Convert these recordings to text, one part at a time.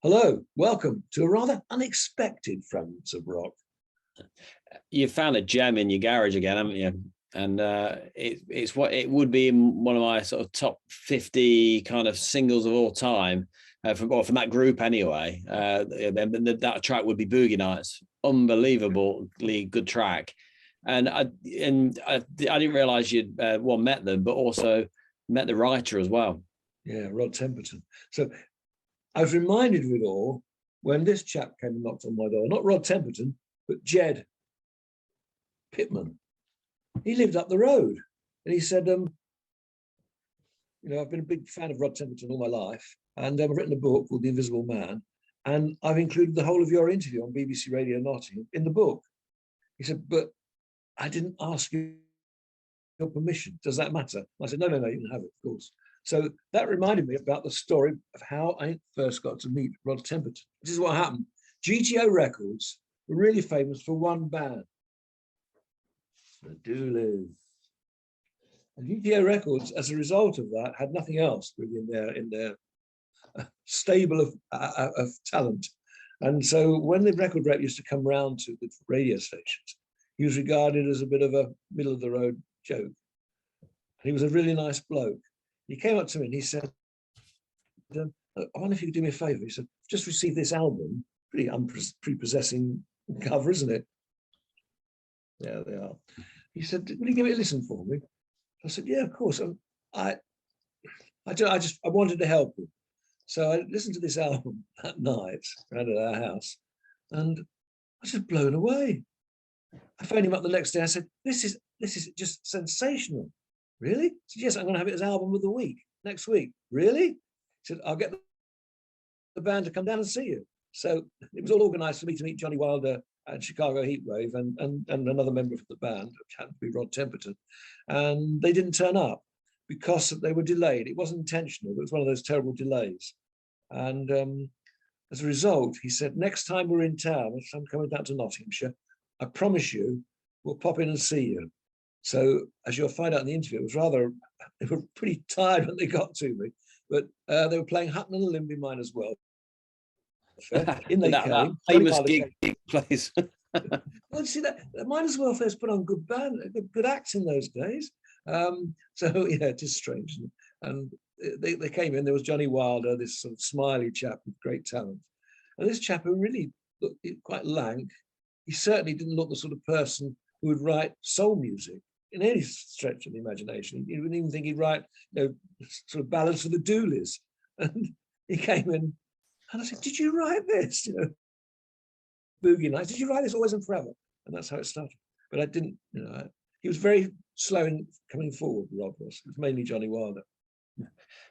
Hello, welcome to a rather unexpected Fragments of Rock. You found a gem in your garage again, haven't you? And it's what it would be in one of my sort of top 50 kind of singles of all time, from that group anyway. That track would be Boogie Nights. Unbelievably good track. And I didn't realise you'd met them, but also met the writer as well. Yeah, Rod Timberton. So I was reminded of it all when this chap came and knocked on my door. Not Rod Timberton, but Jed Pittman. He lived up the road, and he said, I've been a big fan of Rod Timberton all my life, and I've written a book called The Invisible Man, and I've included the whole of your interview on BBC Radio Nottingham in the book. He said, but I didn't ask you your permission. Does that matter? I said, no, you can have it, of course. So that reminded me about the story of how I first got to meet Rod Timberton. This is what happened. GTO Records were really famous for one band, the Dooleys. And GTO Records, as a result of that, had nothing else really in their stable of talent. And so when the record rep used to come round to the radio stations, he was regarded as a bit of a middle-of-the-road joke. And he was a really nice bloke. He came up to me and he said, I wonder if you could do me a favour. He said, I've just received this album, pretty unprepossessing cover, isn't it? Yeah, they are. He said, will you give it a listen for me? I said, yeah, of course. I wanted to help him. So I listened to this album that night around at our house, and I was just blown away. I phoned him up the next day. I said, this is just sensational. Really? He said, yes, I'm going to have it as album of the week next week. Really? He said, I'll get the band to come down and see you. So it was all organised for me to meet Johnnie Wilder at Chicago Heatwave and another member of the band, which happened to be Rod Timberton. And they didn't turn up because they were delayed. It wasn't intentional. It was one of those terrible delays. And as a result, he said, next time we're in town, next time I'm coming down to Nottinghamshire, I promise you, we'll pop in and see you. So as you'll find out in the interview, they were pretty tired when they got to me, but they were playing Hutton and Limby Mine as well. In they came. That famous gig place. Well, see, that Miners' Welfare's put on good acts in those days. So yeah, it is strange. And they came in. There was Johnnie Wilder, this sort of smiley chap with great talent, and this chap who really looked quite lank. He certainly didn't look the sort of person who would write soul music in any stretch of the imagination. You wouldn't even think he'd write, sort of ballads for the Dooleys. And he came in, and I said, "Did you write this? Boogie Nights. Did you write this Always and Forever?" And that's how it started. But I didn't. He was very slow in coming forward. Rod was. It was mainly Johnnie Wilder.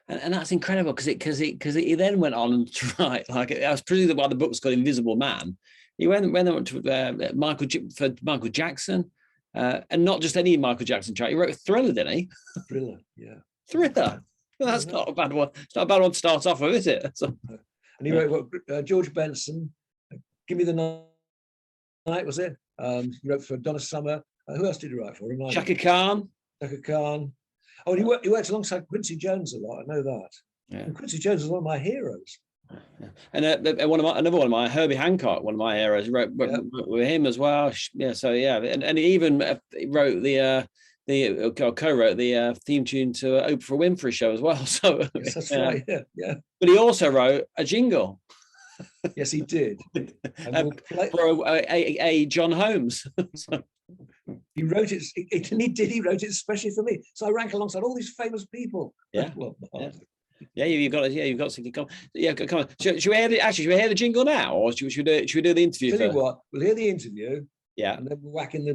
And that's incredible because he then went on to write, like, I was presuming why the book was called Invisible Man. He went to Michael Jackson, and not just any Michael Jackson track. He wrote Thriller, didn't he? Thriller, yeah. Thriller. Well, that's not a bad one. It's not a bad one to start off with, is it? So, and he wrote George Benson, Give Me the Night, was it? He wrote for Donna Summer. Who else did he write for? Chaka Khan. Chaka Khan. Oh, and he worked alongside Quincy Jones a lot. I know that. Yeah. And Quincy Jones was one of my heroes. Yeah. And another one of my Herbie Hancock, one of my heroes, wrote with him as well. Yeah, so yeah, and he even wrote co-wrote the theme tune to Oprah Winfrey show as well. So yes, that's right. Yeah. But he also wrote a jingle. Yes, he did. For a John Holmes. So. He wrote it, he wrote it especially for me. So I rank alongside all these famous people. Yeah. Yeah, you've got something to come. Yeah, come on. Should we hear the jingle now, or should we do the interview? Tell you what, we'll hear the interview. Yeah, and then we'll whack in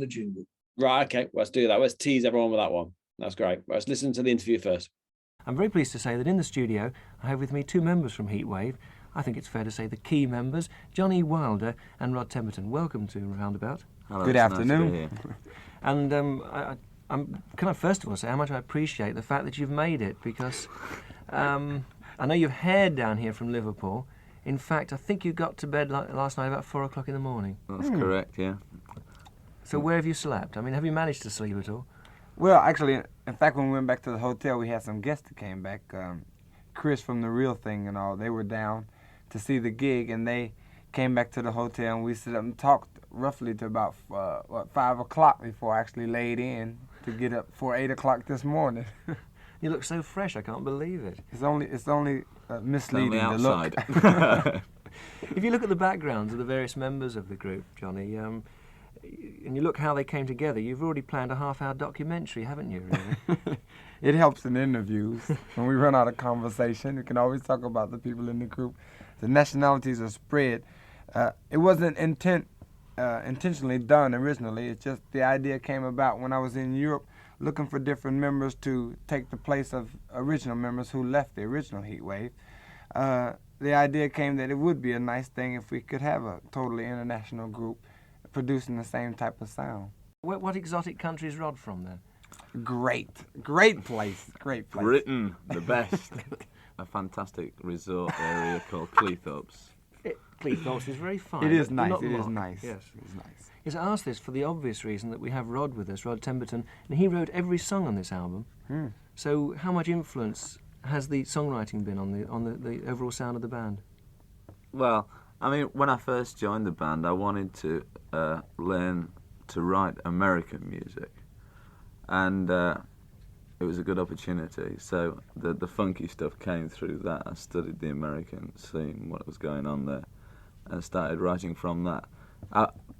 the jingle. Right. Okay. Let's do that. Let's tease everyone with that one. That's great. Let's listen to the interview first. I'm very pleased to say that in the studio I have with me two members from Heatwave. I think it's fair to say the key members, Johnnie Wilder and Rod Timberton. Welcome to Roundabout. Hello, good afternoon. Nice to be here. And can I first of all say how much I appreciate the fact that you've made it, because I know you've hailed down here from Liverpool. In fact, I think you got to bed last night about 4 o'clock in the morning. That's correct, yeah. So where have you slept? I mean, have you managed to sleep at all? Well, actually, In fact, when we went back to the hotel, we had some guests that came back. Chris from The Real Thing and all, they were down to see the gig, and they came back to the hotel, and we sit up and talked roughly to about 5 o'clock before I actually laid in to get up for 8 o'clock this morning. You look so fresh, I can't believe it. It's only misleading Only to look. outside. If you look at the backgrounds of the various members of the group, Johnny, and you look how they came together, you've already planned a half-hour documentary, haven't you, really? It helps in interviews. When we run out of conversation, we can always talk about the people in the group. The nationalities are spread. It wasn't intentionally done originally. It's just the idea came about when I was in Europe looking for different members to take the place of original members who left the original Heatwave. The idea came that it would be a nice thing if we could have a totally international group producing the same type of sound. What exotic country is Rod from, then? Great place. Britain, the best. A fantastic resort area called Cleethorpes. Cleethorpes is very fine. It is but nice. not It is long. nice. Yes. It is nice. Yes, I asked this for the obvious reason that we have Rod with us, Rod Timberton, and he wrote every song on this album. So how much influence has the songwriting been on the overall sound of the band? Well, I mean, when I first joined the band, I wanted to learn to write American music, and it was a good opportunity. So the funky stuff came through that. I studied the American scene, what was going on there, and started writing from that.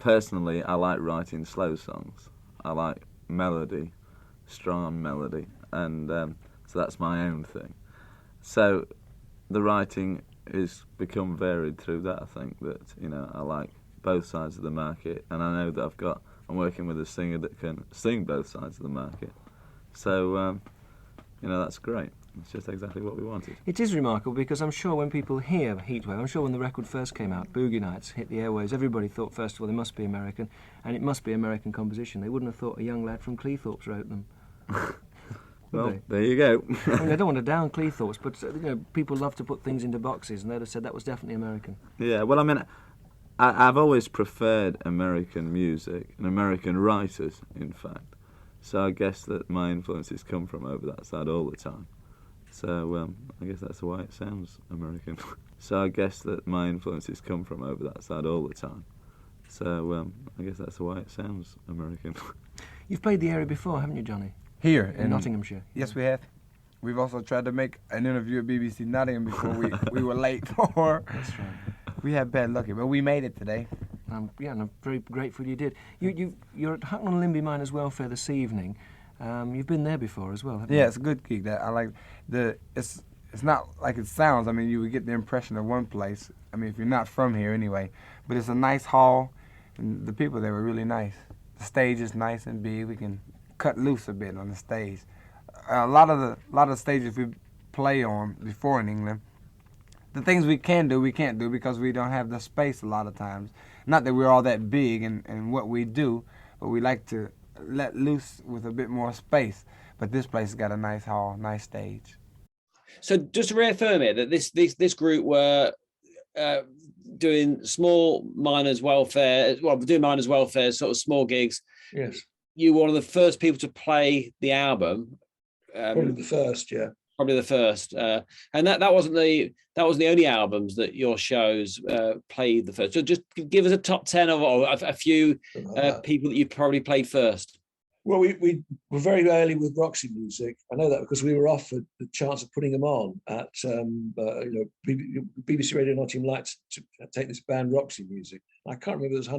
Personally, I like writing slow songs. I like melody, strong melody, and so that's my own thing. So the writing is become varied through that. I think that, you know, I like both sides of the market, and I know that I'm working with a singer that can sing both sides of the market. So, you know, that's great. It's just exactly what we wanted. It is remarkable because I'm sure when people hear Heatwave, I'm sure when the record first came out, Boogie Nights hit the airwaves, everybody thought first of all they must be American, and it must be American composition. They wouldn't have thought a young lad from Cleethorpes wrote them. Well, there you go. I mean, I don't want to down Cleethorpes, but you know, people love to put things into boxes, and they'd have said that was definitely American. Yeah, well, I mean, I've always preferred American music and American writers, in fact. So I guess that my influences come from over that side all the time. So I guess that's why it sounds American. So I guess that my influences come from over that side all the time. So I guess that's why it sounds American. You've played the area before, haven't you, Johnny? Here In Nottinghamshire. Yes, we have. We've also tried to make an interview at BBC Nottingham before we were late for. That's right. We had bad luck, but we made it today. Yeah, and I'm very grateful you did. You're at Hucknall and Limby Miners Welfare this evening. You've been there before as well, haven't you? Yeah, it's a good gig. That I like. It's not like it sounds. I mean, you would get the impression of one place. I mean, if you're not from here anyway. But it's a nice hall, and the people there were really nice. The stage is nice and big. We can cut loose a bit on the stage. A lot of the stages we play on before in England, the things we can't do because we don't have the space a lot of times. Not that we're all that big in what we do, but we like to let loose with a bit more space. But this place has got a nice hall, nice stage. So just to reaffirm it, that this group were doing small miners' welfare, doing miners' welfare, sort of small gigs. Yes. You were one of the first people to play the album. Probably the first, yeah. Probably the first, and that wasn't the only albums that your shows played the first. So just give us a top 10 of a few people that you probably played first. Well, we were very early with Roxy Music. I know that because we were offered the chance of putting them on at BBC Radio Nottingham liked to take this band Roxy Music. I can't remember if it was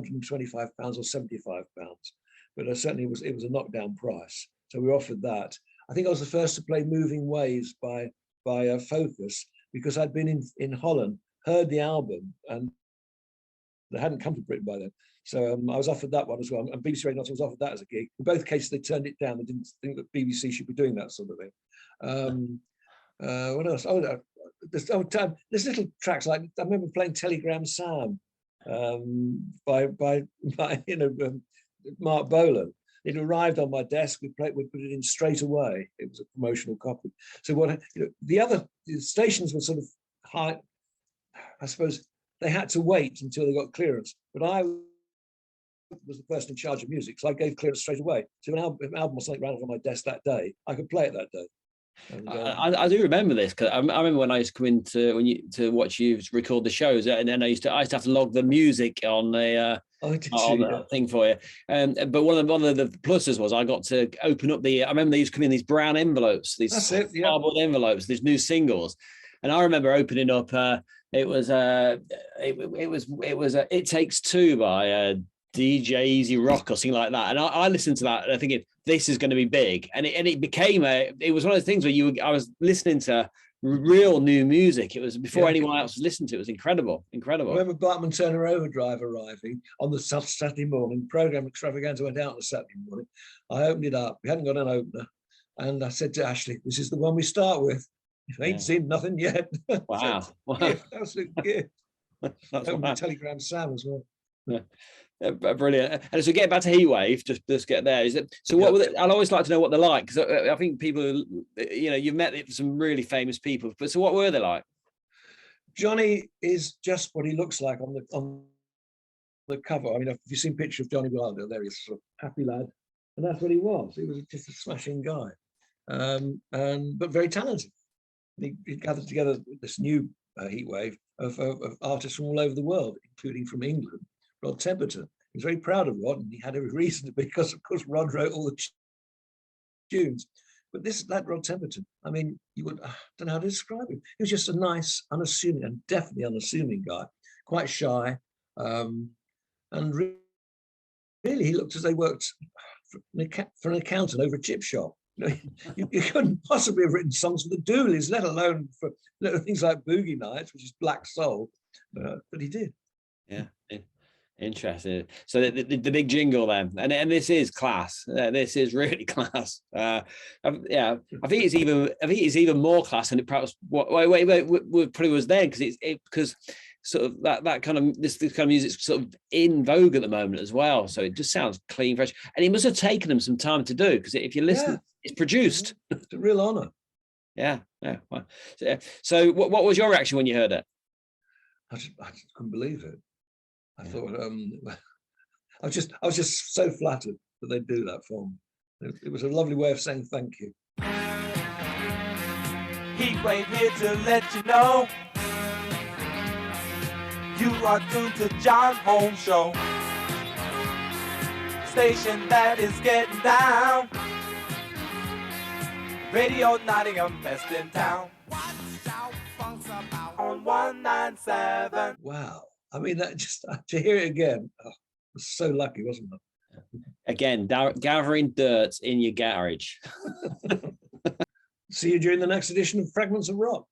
£125 or £75, but certainly it was a knockdown price. So we were offered that. I think I was the first to play Moving Ways by Focus because I'd been in Holland, heard the album, and they hadn't come to Britain by then. So I was offered that one as well. And BBC Radio Nottingham was offered that as a gig. In both cases, they turned it down. They didn't think that BBC should be doing that sort of thing. What else? There's little tracks like I remember playing Telegram Sam by Mark Bolan. It arrived on my desk. We put it in straight away. It was a promotional copy. So the other stations were sort of high. I suppose they had to wait until they got clearance. But I was the person in charge of music, so I gave clearance straight away. So if an album or something ran on my desk that day, I could play it that day. And, I do remember this because I remember when I used to come in to watch you record the shows, and then I used to have to log the music on the thing for you. But one of the pluses was I got to open up I remember they used to come in these brown envelopes, these cardboard envelopes, these new singles, and I remember opening up. It was It Takes Two by DJ Easy Rock or something like that, and I listened to that and I thinking this is going to be big, and it became it was one of those things where I was listening to real new music. It was before anyone else was listening to it. It was incredible. I remember Bartman Turner Overdrive arriving on the Saturday morning. Program Extravaganza went out on the Saturday morning. I opened it up. We hadn't got an opener, and I said to Ashley, "This is the one we start with. You ain't seen nothing yet." Wow. Absolute gift. Opened the Telegram Sam as well. Yeah. Brilliant. And so get back to Heatwave, just get there. So what were they, I'd always like to know what they're like, because I think people, you've met some really famous people, but so what were they like? Johnnie is just what he looks like on the cover. I mean, if you've seen pictures of Johnnie Wilder, there he's sort of happy lad, and that's what he was. He was just a smashing guy, but very talented. He gathered together this new Heatwave of artists from all over the world, including from England. Rod Timberton. He was very proud of Rod, and he had every reason to be, because of course Rod wrote all the tunes. But that Rod Timberton, I mean, I don't know how to describe him. He was just a nice, unassuming, and definitely unassuming guy, quite shy, and really he looked as they worked for an accountant over a chip shop. You couldn't possibly have written songs for the Dooleys, let alone for things like Boogie Nights, which is black soul, but he did. Yeah. Interesting. So the big jingle then, and this is class. This is really class. I think it's even more class than it perhaps probably was then, because sort of that kind of this kind of music's sort of in vogue at the moment as well. So it just sounds clean, fresh, and it must have taken them some time to do, because if you listen, it's produced. It's a real honour. Yeah. Wow. So what was your reaction when you heard it? I just couldn't believe it. I thought I was just so flattered that they'd do that for me. It was a lovely way of saying thank you. Heatwave here to let you know you are tuned to John Holmes Show, station that is getting down. Radio Nottingham, best in town. On 197. Wow. I mean, that just to hear it again, I was so lucky, wasn't I? Again, gathering dirt in your garage. See you during the next edition of Fragments of Rock.